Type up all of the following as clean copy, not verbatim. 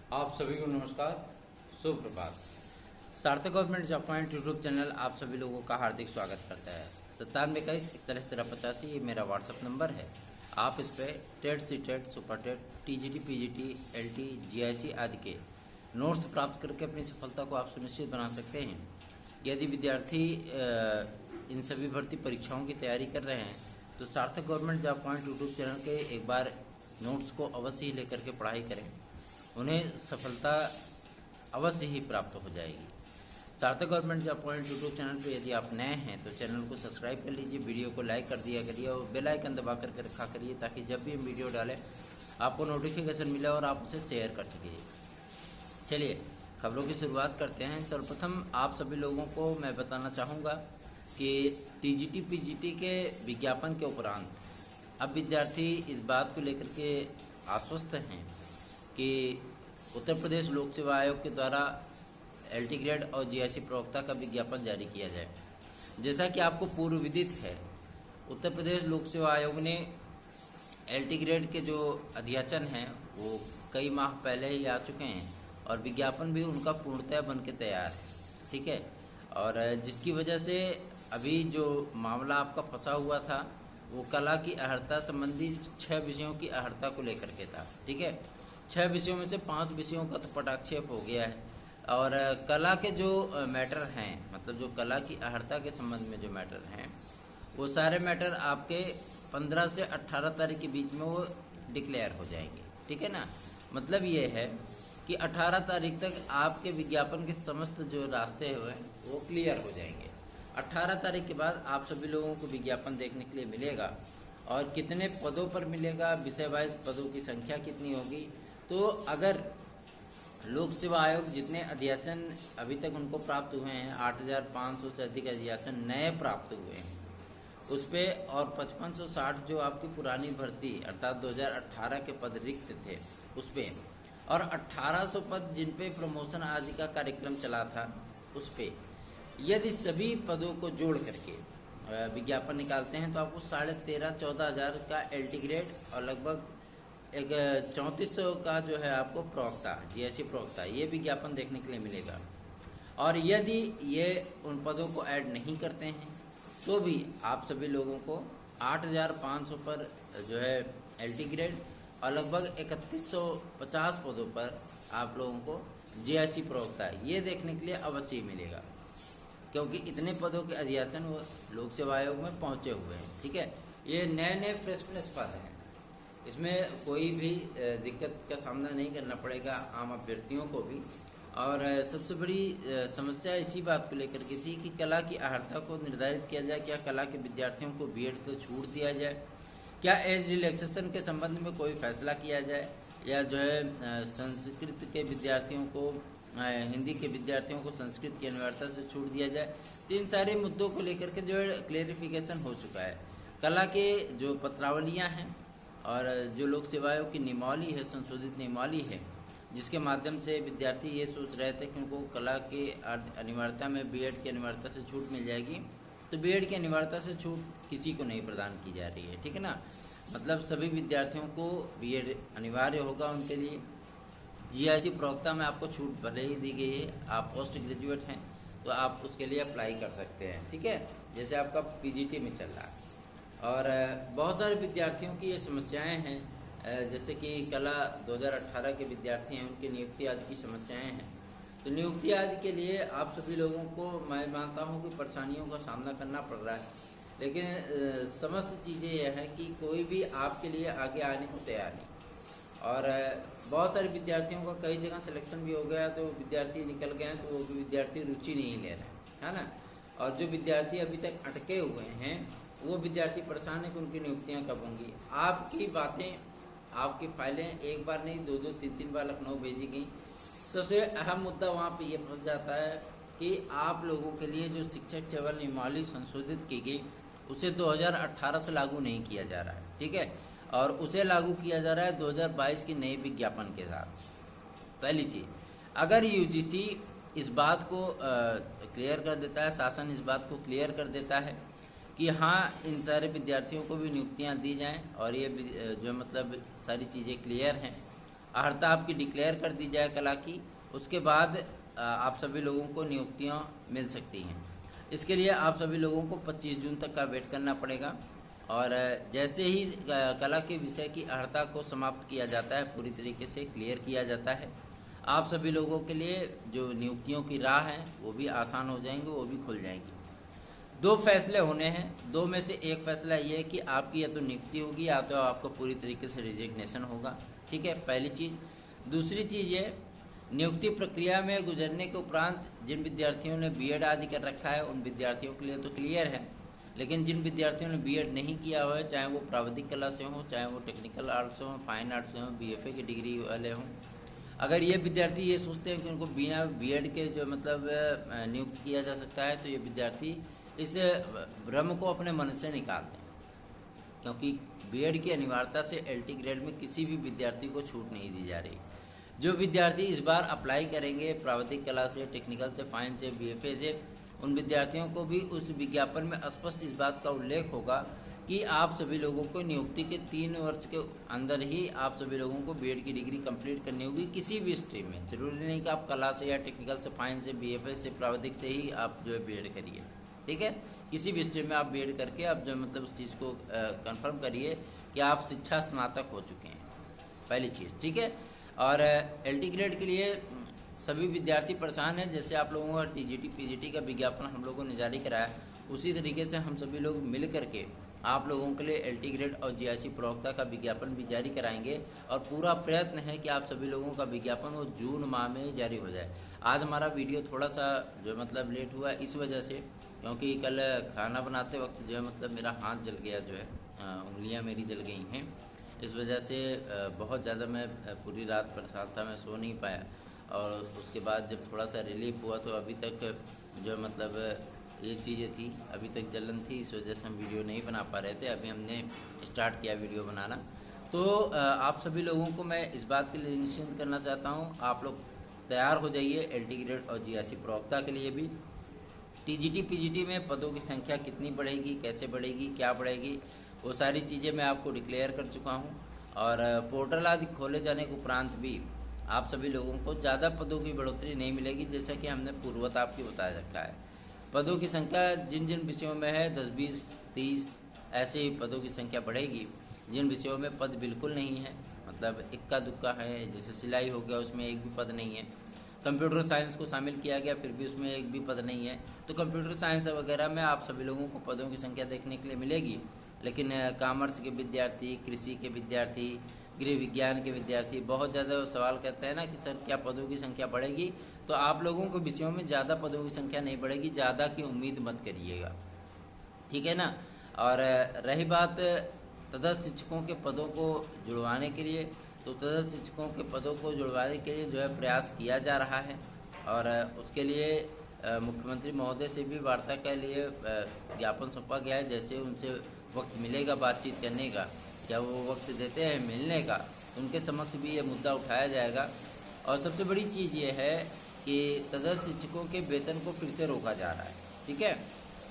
आप सभी को नमस्कार, सुप्रभात। सार्थक government job point YouTube channel आप सभी लोगों का हार्दिक स्वागत करता है। 9721411385 ये मेरा व्हाट्सअप नंबर है। आप इस पर TET, C TET, super TET, TGT, PGT, LT, GIC आदि के नोट्स प्राप्त करके अपनी सफलता को आप सुनिश्चित बना सकते हैं। यदि विद्यार्थी इन सभी भर्ती परीक्षाओं की तैयारी कर रहे हैं तो सार्थक government job point YouTube channel के एक बार नोट्स को अवश्य ही लेकर के पढ़ाई करें, उन्हें सफलता अवश्य ही प्राप्त हो जाएगी। सार्थक government job point YouTube channel पर यदि आप नए हैं तो चैनल को सब्सक्राइब कर लीजिए, वीडियो को लाइक कर दिया करिए और बेल आइकन दबा करके रखा करिए ताकि जब भी हम वीडियो डालें आपको नोटिफिकेशन मिले और आप उसे शेयर कर सकिए। चलिए खबरों की शुरुआत करते हैं। सर्वप्रथम आप सभी लोगों को मैं बताना चाहूँगा कि टीजीटी पीजीटी के विज्ञापन के उपरांत अब विद्यार्थी इस बात को लेकर के आश्वस्त हैं कि उत्तर प्रदेश लोक सेवा आयोग के द्वारा एलटी ग्रेड और जीआईसी प्रवक्ता का विज्ञापन जारी किया जाए। जैसा कि आपको पूर्व विदित है, उत्तर प्रदेश लोक सेवा आयोग ने एलटी ग्रेड के जो अध्याचन हैं वो कई माह पहले ही आ चुके हैं और विज्ञापन भी उनका पूर्णतः बन के तैयार है, ठीक है। और जिसकी वजह से अभी जो मामला आपका फंसा हुआ था वो कला की अहर्ता संबंधी 6 विषयों की अहर्ता को लेकर के था, ठीक है। 6 विषयों में से 5 विषयों का तो पटाक्षेप हो गया है और कला के जो मैटर हैं, मतलब जो कला की अहर्ता के संबंध में जो मैटर हैं वो सारे मैटर आपके 15 से 18 तारीख के बीच में वो डिक्लेयर हो जाएंगे, ठीक है ना। मतलब ये है कि 18 तारीख तक आपके विज्ञापन के समस्त जो रास्ते हुए वो क्लियर हो जाएंगे। 18 तारीख के बाद आप सभी लोगों को विज्ञापन देखने के लिए मिलेगा और कितने पदों पर मिलेगा, विषय वाइज पदों की संख्या कितनी होगी। तो अगर लोक सेवा आयोग जितने अध्याचन अभी तक उनको प्राप्त हुए हैं, 8500 से अधिक अध्याचन नए प्राप्त हुए हैं उस पर, और 5560 जो आपकी पुरानी भर्ती अर्थात 2018 के पद रिक्त थे उस पर, और 1800 पद जिन पे प्रमोशन आदि का कार्यक्रम चला था उस पर, यदि सभी पदों को जोड़ करके विज्ञापन निकालते हैं तो आपको 13.5-14 हज़ार का एलटी ग्रेड और लगभग एक 3400 का जो है आपको प्रवक्ता, जीआईसी प्रवक्ता, ये विज्ञापन देखने के लिए मिलेगा। और यदि ये उन पदों को ऐड नहीं करते हैं तो भी आप सभी लोगों को 8500 पर जो है एलटी ग्रेड और लगभग 3150 पदों पर आप लोगों को जीआईसी प्रवक्ता ये देखने के लिए अवश्य मिलेगा, क्योंकि इतने पदों के अध्याचन वो लोक सेवा आयोग में पहुंचे हुए हैं, ठीक है। ये नए फ्रेशनेस पद हैं, इसमें कोई भी दिक्कत का सामना नहीं करना पड़ेगा आम अभ्यर्थियों को भी। और सबसे बड़ी समस्या इसी बात को लेकर के थी कि कला की अहर्ता को निर्धारित किया जाए, क्या कला के विद्यार्थियों को बीएड से छूट दिया जाए, क्या एज रिलैक्सेशन के संबंध में कोई फैसला किया जाए, या जो है संस्कृत के विद्यार्थियों को, हिंदी के विद्यार्थियों को संस्कृत की अनिवार्यता से छूट दिया जाए। तो इन सारे मुद्दों को लेकर के जो है क्लेरिफिकेशन हो चुका है। कला के जो पत्रावलियाँ हैं और जो लोक सेवा आयोग की नियमावली है, संशोधित नियमावली है, जिसके माध्यम से विद्यार्थी ये सोच रहे थे कि उनको कला के अनिवार्यता में बीएड की अनिवार्यता से छूट मिल जाएगी, तो बीएड की अनिवार्यता से छूट किसी को नहीं प्रदान की जा रही है, ठीक है ना। मतलब सभी विद्यार्थियों को बीएड अनिवार्य होगा उनके लिए। जीआईसी प्रवक्ता में आपको छूट भले ही दी गई है, आप पोस्ट ग्रेजुएट हैं तो आप उसके लिए अप्लाई कर सकते हैं, ठीक है, जैसे आपका पीजीटी में चल रहा है। और बहुत सारे विद्यार्थियों की ये समस्याएं हैं, जैसे कि कला 2018 के विद्यार्थी हैं, उनकी नियुक्ति आदि की समस्याएं हैं। तो नियुक्ति आदि के लिए आप सभी लोगों को मैं मानता हूं कि परेशानियों का सामना करना पड़ रहा है, लेकिन समस्त चीज़ें यह है कि कोई भी आपके लिए आगे आने को तैयार नहीं। और बहुत सारे विद्यार्थियों का कई जगह सिलेक्शन भी हो गया, तो विद्यार्थी निकल गए हैं तो वो विद्यार्थी रुचि नहीं ले रहे हैं, है ना। और जो विद्यार्थी अभी तक अटके हुए हैं वो विद्यार्थी परेशान है कि उनकी नियुक्तियां कब होंगी। आपकी बातें, आपकी फाइलें एक बार नहीं 2-2, 3-3 बार लखनऊ भेजी गई। सबसे अहम मुद्दा वहाँ पे ये फंस जाता है कि आप लोगों के लिए जो शिक्षक सेवा नियमावली संशोधित की गई उसे 2018 से लागू नहीं किया जा रहा है, ठीक है, और उसे लागू किया जा रहा है 2022 की नए विज्ञापन के साथ। पहली चीज़, अगर यूजीसी इस बात को क्लियर कर देता है, शासन इस बात को क्लियर कर देता है कि हाँ इन सारे विद्यार्थियों को भी नियुक्तियां दी जाएं और ये जो मतलब सारी चीज़ें क्लियर हैं, अर्हता आपकी डिक्लेयर कर दी जाए कला की, उसके बाद आप सभी लोगों को नियुक्तियां मिल सकती हैं। इसके लिए आप सभी लोगों को 25 जून तक का वेट करना पड़ेगा। और जैसे ही कला के विषय की अर्हता को समाप्त किया जाता है, पूरी तरीके से क्लियर किया जाता है, आप सभी लोगों के लिए जो नियुक्तियों की राह है वो भी आसान हो जाएंगे, वो भी खुल जाएंगी। 2 फैसले होने हैं, 2 में से एक फैसला ये है कि आपकी या तो नियुक्ति होगी या तो आपको पूरी तरीके से रिजिग्नेशन होगा। ठीक है, पहली चीज़। दूसरी चीज़ ये, नियुक्ति प्रक्रिया में गुजरने के उपरांत जिन विद्यार्थियों ने बीएड आदि कर रखा है उन विद्यार्थियों के लिए तो क्लियर है, लेकिन जिन विद्यार्थियों ने बीएड नहीं किया हुआ है, चाहे वो प्राविधिक कला से हो, चाहे वो टेक्निकल आर्ट्स हो, फाइन आर्ट्स से हो, बीएफए की डिग्री वाले हों, अगर ये विद्यार्थी ये सोचते हैं कि उनको बिना बीएड के जो मतलब नियुक्त किया जा सकता है, तो ये विद्यार्थी इस भ्रम को अपने मन से निकाल दें, क्योंकि बीएड की अनिवार्यता से एलटी ग्रेड में किसी भी विद्यार्थी को छूट नहीं दी जा रही। जो विद्यार्थी इस बार अप्लाई करेंगे प्राविधिक कला से, टेक्निकल से, फाइन से, बीएफए से, उन विद्यार्थियों को भी उस विज्ञापन में स्पष्ट इस बात का उल्लेख होगा कि आप सभी लोगों को नियुक्ति के 3 वर्ष के अंदर ही आप सभी लोगों को बीएड की डिग्री कंप्लीट करनी होगी किसी भी स्ट्रीम में। जरूरी नहीं कि आप कला से या टेक्निकल से, फाइन से, बीएफए से, प्राविधिक से ही आप जो है बीएड करिए। ठीक है, किसी भी स्ट्रीम में आप बीएड करके आप जो मतलब उस चीज़ को कंफर्म करिए कि आप शिक्षा स्नातक हो चुके हैं, पहली चीज़। ठीक है, और एलटी ग्रेड के लिए सभी विद्यार्थी परेशान हैं। जैसे आप लोगों का टीजीटी पीजीटी का विज्ञापन हम लोगों ने जारी कराया, उसी तरीके से हम सभी लोग मिल करके आप लोगों के लिए एलटी ग्रेड और जीआईसी प्रवक्ता का विज्ञापन भी जारी कराएंगे, और पूरा प्रयत्न है कि आप सभी लोगों का विज्ञापन वो जून माह में जारी हो जाए। आज हमारा वीडियो थोड़ा सा जो मतलब लेट हुआ इस वजह से, क्योंकि कल खाना बनाते वक्त जो है मतलब मेरा हाथ जल गया, जो है उंगलियां मेरी जल गई हैं। इस वजह से बहुत ज़्यादा मैं पूरी रात परेशान था, मैं सो नहीं पाया। और उसके बाद जब थोड़ा सा रिलीफ हुआ तो अभी तक जो मतलब ये चीज़ें थी, अभी तक जलन थी, इस वजह से हम वीडियो नहीं बना पा रहे थे। अभी हमने स्टार्ट किया वीडियो बनाना। तो आप सभी लोगों को मैं इस बात के लिए निश्चिंत करना चाहता हूँ, आप लोग तैयार हो जाइए एलटी ग्रेड और जीआईसी प्रवक्ता के लिए भी। टीजीटी पीजीटी में पदों की संख्या कितनी बढ़ेगी, कैसे बढ़ेगी, क्या बढ़ेगी, वो सारी चीज़ें मैं आपको डिक्लेयर कर चुका हूँ। और पोर्टल आदि खोले जाने के उपरांत भी आप सभी लोगों को ज़्यादा पदों की बढ़ोतरी नहीं मिलेगी, जैसा कि हमने पूर्वत आपकी बता रखा है। पदों की संख्या जिन जिन विषयों में है 10, 20, 30 ऐसे ही पदों की संख्या बढ़ेगी। जिन विषयों में पद बिल्कुल नहीं है, मतलब इक्का दुक्का है, जैसे सिलाई हो गया उसमें एक भी पद नहीं है, कंप्यूटर साइंस को शामिल किया गया फिर भी उसमें एक भी पद नहीं है, तो कंप्यूटर साइंस वगैरह में आप सभी लोगों को पदों की संख्या देखने के लिए मिलेगी। लेकिन कॉमर्स के विद्यार्थी, कृषि के विद्यार्थी, गृह विज्ञान के विद्यार्थी बहुत ज़्यादा सवाल करते हैं ना कि सर क्या पदों की संख्या बढ़ेगी, तो आप लोगों को विषयों में ज़्यादा पदों की संख्या नहीं बढ़ेगी, ज़्यादा की उम्मीद मत करिएगा। ठीक है ना। और रही बात तदस्थ शिक्षकों के पदों को जुड़वाने के लिए, तो तदस्थ शिक्षकों के पदों को जुड़वाने के लिए जो है प्रयास किया जा रहा है, और उसके लिए मुख्यमंत्री महोदय से भी वार्ता के लिए ज्ञापन सौंपा गया है। जैसे उनसे वक्त मिलेगा बातचीत करने का, क्या वो वक्त देते हैं मिलने का, उनके समक्ष भी ये मुद्दा उठाया जाएगा। और सबसे बड़ी चीज़ ये है कि तदस्थ शिक्षकों के वेतन को फिर से रोका जा रहा है। ठीक है,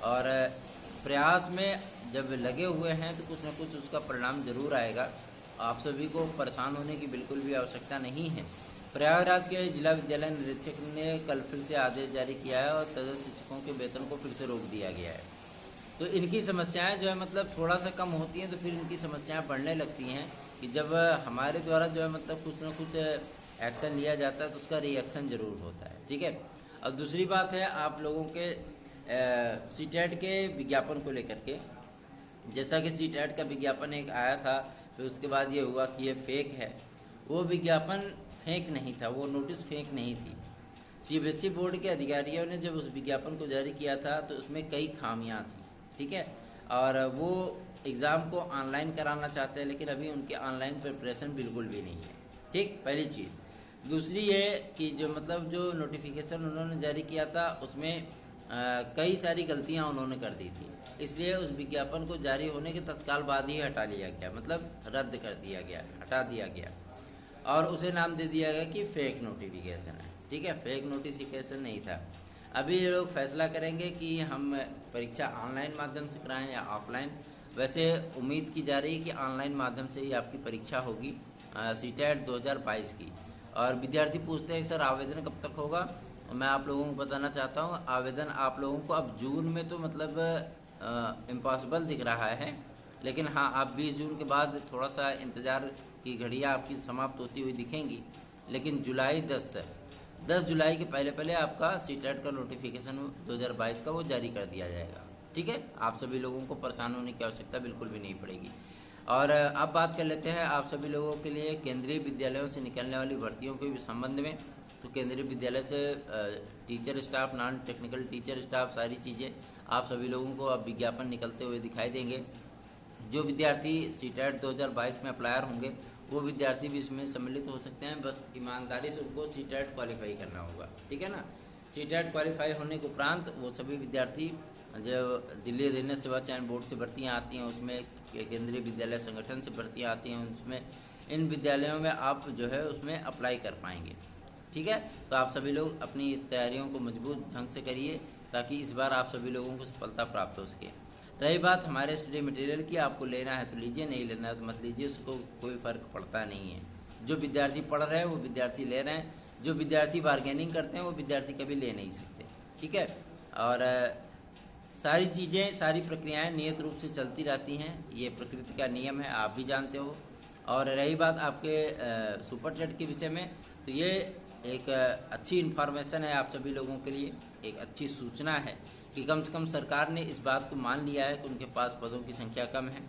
और प्रयास में जब लगे हुए हैं तो कुछ न कुछ उसका परिणाम जरूर आएगा। आप सभी को परेशान होने की बिल्कुल भी आवश्यकता नहीं है। प्रयागराज के जिला विद्यालय निरीक्षक ने कल फिर से आदेश जारी किया है और तदस्थ शिक्षकों के वेतन को फिर से रोक दिया गया है। तो इनकी समस्याएं जो है मतलब थोड़ा सा कम होती हैं, तो फिर इनकी समस्याएं बढ़ने लगती हैं कि जब हमारे द्वारा जो है मतलब कुछ न कुछ एक्शन लिया जाता है तो उसका रिएक्शन ज़रूर होता है। ठीक है। और दूसरी बात है आप लोगों के सीटेट के विज्ञापन को लेकर के, जैसा कि सीटेट का विज्ञापन एक आया था, फिर उसके बाद ये हुआ कि ये फेक है। वो विज्ञापन फेक नहीं था, वो नोटिस फेक नहीं थी। सीबीएसई बोर्ड के अधिकारियों ने जब उस विज्ञापन को जारी किया था तो उसमें कई खामियां थी। ठीक है, और वो एग्ज़ाम को ऑनलाइन कराना चाहते हैं, लेकिन अभी उनके ऑनलाइन प्रिपरेशन बिल्कुल भी नहीं है। ठीक, पहली चीज़। दूसरी ये कि जो मतलब जो नोटिफिकेशन उन्होंने जारी किया था उसमें कई सारी गलतियां उन्होंने कर दी थी, इसलिए उस विज्ञापन को जारी होने के तत्काल बाद ही हटा लिया गया, मतलब रद्द कर दिया गया, हटा दिया गया, और उसे नाम दे दिया गया कि फेक नोटिफिकेशन है। ठीक है, फेक नोटिफिकेशन नहीं था। अभी ये लोग फैसला करेंगे कि हम परीक्षा ऑनलाइन माध्यम से कराएं या ऑफलाइन। वैसे उम्मीद की जा रही है कि ऑनलाइन माध्यम से ही आपकी परीक्षा होगी। सीटेट 2022 की। और विद्यार्थी पूछते हैं सर आवेदन कब तक होगा। मैं आप लोगों को बताना चाहता हूँ आवेदन आप लोगों को अब जून में तो मतलब इम्पॉसिबल दिख रहा है, लेकिन हाँ आप 20 जून के बाद थोड़ा सा इंतज़ार की घड़ियाँ आपकी समाप्त होती हुई दिखेंगी। लेकिन जुलाई 10 जुलाई के पहले पहले आपका सीटेट का नोटिफिकेशन 2022 का वो जारी कर दिया जाएगा। ठीक है, आप सभी लोगों को परेशान होने की आवश्यकता बिल्कुल भी नहीं पड़ेगी। और अब बात कर लेते हैं आप सभी लोगों के लिए केंद्रीय विद्यालयों से निकलने वाली भर्तियों के संबंध में। तो केंद्रीय विद्यालय से teacher staff, non technical teacher staff, सारी चीज़ें आप सभी लोगों को अब विज्ञापन निकलते हुए दिखाई देंगे। जो विद्यार्थी सीटेट 2022 में अप्लायर होंगे वो विद्यार्थी भी इसमें सम्मिलित हो सकते हैं। बस ईमानदारी से उनको सीटेट क्वालिफाई करना होगा, ठीक है ना। सीटेट क्वालिफाई होने के उपरांत वो सभी विद्यार्थी जो दिल्ली रेलवे सेवा चयन बोर्ड से भर्तियाँ आती हैं, उसमें केंद्रीय विद्यालय संगठन से भर्तियाँ आती हैं, उसमें इन विद्यालयों में आप जो है उसमें अप्लाई कर पाएंगे। ठीक है, तो आप सभी लोग अपनी तैयारियों को मजबूत ढंग से करिए ताकि इस बार आप सभी लोगों को सफलता प्राप्त हो सके। रही बात हमारे स्टडी मटेरियल की, आपको लेना है तो लीजिए, नहीं लेना है तो मत लीजिए, उसको कोई फ़र्क पड़ता नहीं है। जो विद्यार्थी पढ़ रहे हैं वो विद्यार्थी ले रहे हैं, जो विद्यार्थी बार्गेनिंग करते हैं वो विद्यार्थी कभी ले नहीं सकते। ठीक है, और सारी चीज़ें, सारी प्रक्रियाएं नियत रूप से चलती रहती हैं, ये प्रकृति का नियम है, आप भी जानते हो। और रही बात आपके सुपर टेट के विषय में, तो ये एक अच्छी इन्फॉर्मेशन है आप सभी लोगों के लिए, एक अच्छी सूचना है कि कम से कम सरकार ने इस बात को मान लिया है कि उनके पास पदों की संख्या कम है।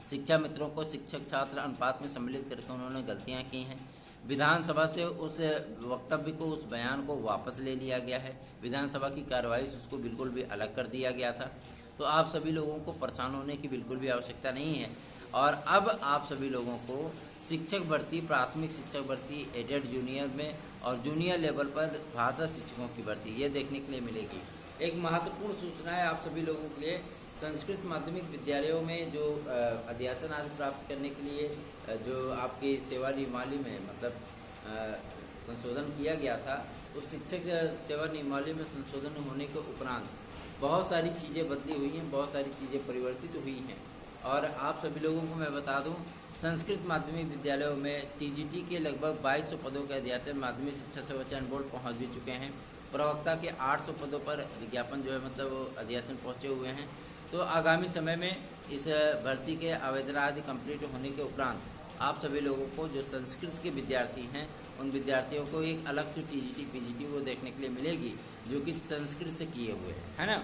शिक्षा मित्रों को शिक्षक छात्र अनुपात में सम्मिलित करके उन्होंने गलतियां की हैं। विधानसभा से उस वक्तव्य को, उस बयान को वापस ले लिया गया है। विधानसभा की कार्रवाई से उसको बिल्कुल भी अलग कर दिया गया था। तो आप सभी लोगों को परेशान होने की बिल्कुल भी आवश्यकता नहीं है। और अब आप सभी लोगों को शिक्षक भर्ती, प्राथमिक शिक्षक भर्ती, एडेड जूनियर में और जूनियर लेवल पर भाषा शिक्षकों की भर्ती ये देखने के लिए मिलेगी। एक महत्वपूर्ण सूचना है आप सभी लोगों के लिए, संस्कृत माध्यमिक विद्यालयों में जो अध्यासन आदि प्राप्त करने के लिए जो आपकी सेवा नियमावली में मतलब संशोधन किया गया था, उस शिक्षक सेवा नियमावली में संशोधन होने के उपरांत बहुत सारी चीज़ें बदली हुई हैं, बहुत सारी चीज़ें परिवर्तित हुई हैं। और आप सभी लोगों को मैं बता दूं, संस्कृत माध्यमिक विद्यालयों में टीजीटी के लगभग 2200 पदों के अध्यासन माध्यमिक शिक्षा सेवा चयन बोर्ड पहुँच भी चुके हैं। प्रवक्ता के 800 पदों पर विज्ञापन जो है मतलब अध्यासन पहुँचे हुए हैं। तो आगामी समय में इस भर्ती के आवेदन आदि कंप्लीट होने के उपरांत आप सभी लोगों को जो संस्कृत के विद्यार्थी हैं उन विद्यार्थियों को एक अलग से टीजीटी पीजीटी वो देखने के लिए मिलेगी जो कि संस्कृत से किए हुए हैं, है ना।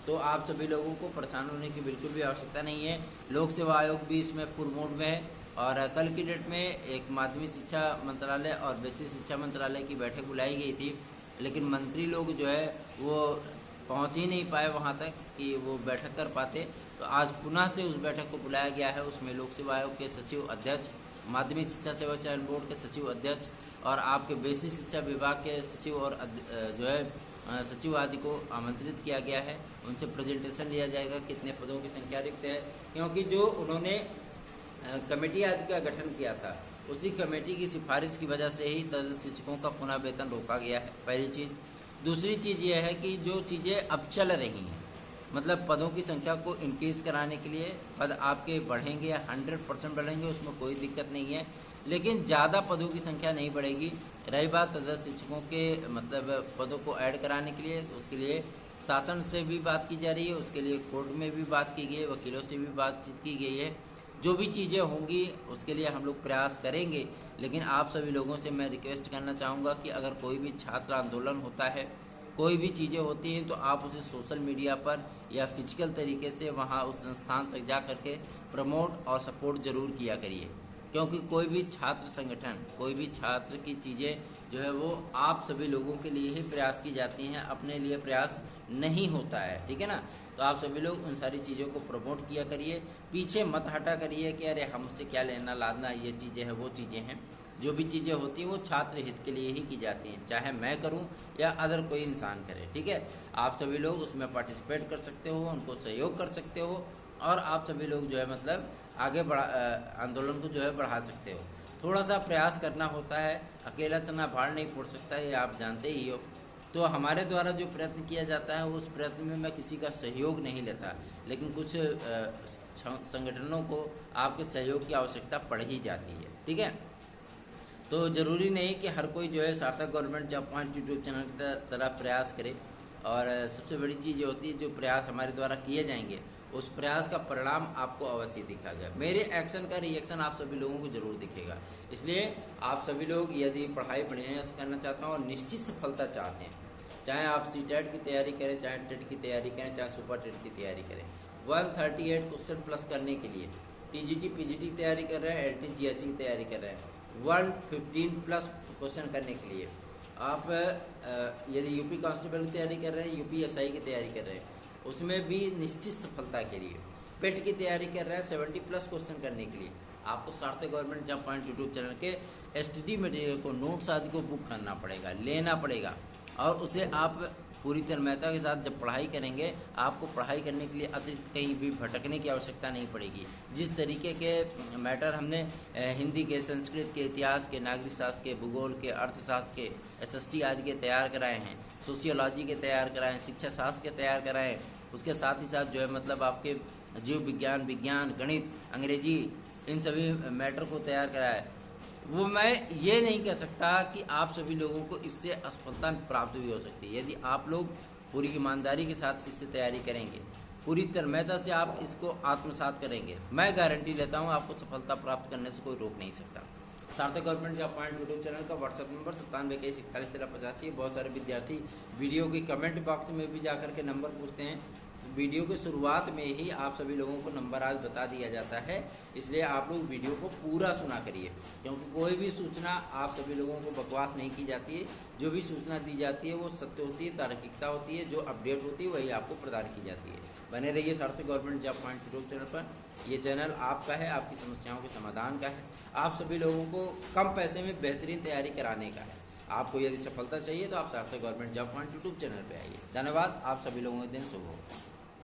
तो आप सभी लोगों को परेशान होने की बिल्कुल भी आवश्यकता नहीं है। लोक सेवा आयोग भी इसमें फुल मोड में है। और कल की डेट में एक माध्यमिक शिक्षा मंत्रालय और बेसिक शिक्षा मंत्रालय की बैठक बुलाई गई थी, लेकिन मंत्री लोग जो है वो पहुंच ही नहीं पाए वहां तक कि वो बैठक कर पाते। तो आज पुनः से उस बैठक को बुलाया गया है। उसमें लोक सेवा आयोग के सचिव अध्यक्ष, माध्यमिक शिक्षा सेवा चयन बोर्ड के सचिव अध्यक्ष और आपके बेसिक शिक्षा विभाग के सचिव और जो है सचिव आदि को आमंत्रित किया गया है। उनसे प्रेजेंटेशन लिया जाएगा कितने पदों की संख्या रिक्त है, क्योंकि जो उन्होंने कमेटी आदि का गठन किया था उसी कमेटी की सिफारिश की वजह से ही शिक्षकों का पुनः वेतन रोका गया है, पहली चीज़। दूसरी चीज़ ये है कि जो चीज़ें अब चल रही हैं, मतलब पदों की संख्या को इंक्रीज़ कराने के लिए पद आपके बढ़ेंगे, 100% बढ़ेंगे, उसमें कोई दिक्कत नहीं है, लेकिन ज़्यादा पदों की संख्या नहीं बढ़ेगी। रही बात तदर्थ शिक्षकों के मतलब पदों को ऐड कराने के लिए, तो उसके लिए शासन से भी बात की जा रही है, उसके लिए कोर्ट में भी बात की गई है, वकीलों से भी बातचीत की गई है। जो भी चीज़ें होंगी उसके लिए हम लोग प्रयास करेंगे। लेकिन आप सभी लोगों से मैं रिक्वेस्ट करना चाहूँगा कि अगर कोई भी छात्र आंदोलन होता है, कोई भी चीज़ें होती हैं, तो आप उसे सोशल मीडिया पर या फिजिकल तरीके से वहाँ उस संस्थान तक जा करके प्रमोट और सपोर्ट ज़रूर किया करिए। क्योंकि कोई भी छात्र संगठन, कोई भी छात्र की चीज़ें जो है वो आप सभी लोगों के लिए ही प्रयास की जाती हैं, अपने लिए प्रयास नहीं होता है, ठीक है ना। तो आप सभी लोग उन सारी चीज़ों को प्रमोट किया करिए, पीछे मत हटा करिए कि अरे हमसे क्या लेना लादना, ये चीज़ें हैं वो चीज़ें हैं। जो भी चीज़ें होती हैं वो छात्र हित के लिए ही की जाती हैं, चाहे मैं करूं या अदर कोई इंसान करे, ठीक है। आप सभी लोग उसमें पार्टिसिपेट कर सकते हो, उनको सहयोग कर सकते हो और आप सभी लोग जो है मतलब आगे आंदोलन को जो है बढ़ा सकते हो। थोड़ा सा प्रयास करना होता है, अकेला चना भाड़ नहीं फोड़ सकता, ये आप जानते ही हो। तो हमारे द्वारा जो प्रयत्न किया जाता है उस प्रयत्न में मैं किसी का सहयोग नहीं लेता, लेकिन कुछ संगठनों को आपके सहयोग की आवश्यकता पड़ ही जाती है, ठीक है। तो ज़रूरी नहीं कि हर कोई जो है सार्थक government job point YouTube channel की तरह प्रयास करे। और सबसे बड़ी चीज़ ये होती है जो प्रयास हमारे द्वारा किए जाएंगे उस प्रयास का परिणाम आपको अवश्य दिखाएगा। मेरे एक्शन का रिएक्शन आप सभी लोगों को जरूर दिखेगा। इसलिए आप सभी लोग यदि पढ़ाई बढ़िया से करना चाहते हैं और निश्चित सफलता चाहते हैं, चाहे आप सीटेट की तैयारी करें, चाहे टेट की तैयारी करें, चाहे सुपर टेट की तैयारी करें, 138 क्वेश्चन प्लस करने के लिए टीजीटी पीजीटी की तैयारी कर रहे हैं, एलटी जीएससी की तैयारी कर रहे हैं, 115 प्लस क्वेश्चन करने के लिए आप यदि यूपी कांस्टेबल की तैयारी कर रहे हैं, यूपी एसआई की तैयारी कर रहे हैं, उसमें भी निश्चित सफलता के लिए पेट की तैयारी कर रहे हैं 70 प्लस क्वेश्चन करने के लिए आपको सार्थक government job point YouTube channel के एसटीडी मटेरियल को, नोट्स आदि को बुक करना पड़ेगा, लेना पड़ेगा। और उसे आप पूरी तन्मयता के साथ जब पढ़ाई करेंगे, आपको पढ़ाई करने के लिए अतिरिक्त कहीं भी भटकने की आवश्यकता नहीं पड़ेगी। जिस तरीके के मैटर हमने हिंदी के, संस्कृत के, इतिहास के, नागरिक शास्त्र के, भूगोल के, अर्थशास्त्र के, एसएसटी आदि के तैयार कराए हैं, सोशियोलॉजी के तैयार कराए हैं, शिक्षा शास्त्र के तैयार कराए हैं, उसके साथ ही साथ जो है मतलब आपके जीव विज्ञान, विज्ञान, गणित, अंग्रेजी, इन सभी मैटर को तैयार कराया है, वो मैं ये नहीं कह सकता कि आप सभी लोगों को इससे असफलता प्राप्त भी हो सकती है। यदि आप लोग पूरी ईमानदारी के साथ इससे तैयारी करेंगे, पूरी तन्मयता से आप इसको आत्मसात करेंगे, मैं गारंटी लेता हूँ आपको सफलता प्राप्त करने से कोई रोक नहीं सकता। सार्थक government job point YouTube channel का व्हाट्सएप नंबर 9721411385 है। बहुत सारे विद्यार्थी वीडियो की कमेंट बॉक्स में भी जाकर के नंबर पूछते हैं। वीडियो के शुरुआत में ही आप सभी लोगों को नंबर आज बता दिया जाता है, इसलिए आप लोग वीडियो को पूरा सुना करिए, क्योंकि कोई भी सूचना आप सभी लोगों को बकवास नहीं की जाती है। जो भी सूचना दी जाती है वो सत्य होती है, तार्किकता होती है, जो अपडेट होती है वही आपको प्रदान की जाती है। बने रहिए सार्थक government job point YouTube channel पर। ये चैनल आपका है, आपकी समस्याओं के समाधान का है, आप सभी लोगों को कम पैसे में बेहतरीन तैयारी कराने का है। आपको यदि सफलता चाहिए तो आप सार्थक government job point YouTube channel पर आइए। धन्यवाद। आप सभी लोगों के दिन शुभ हो।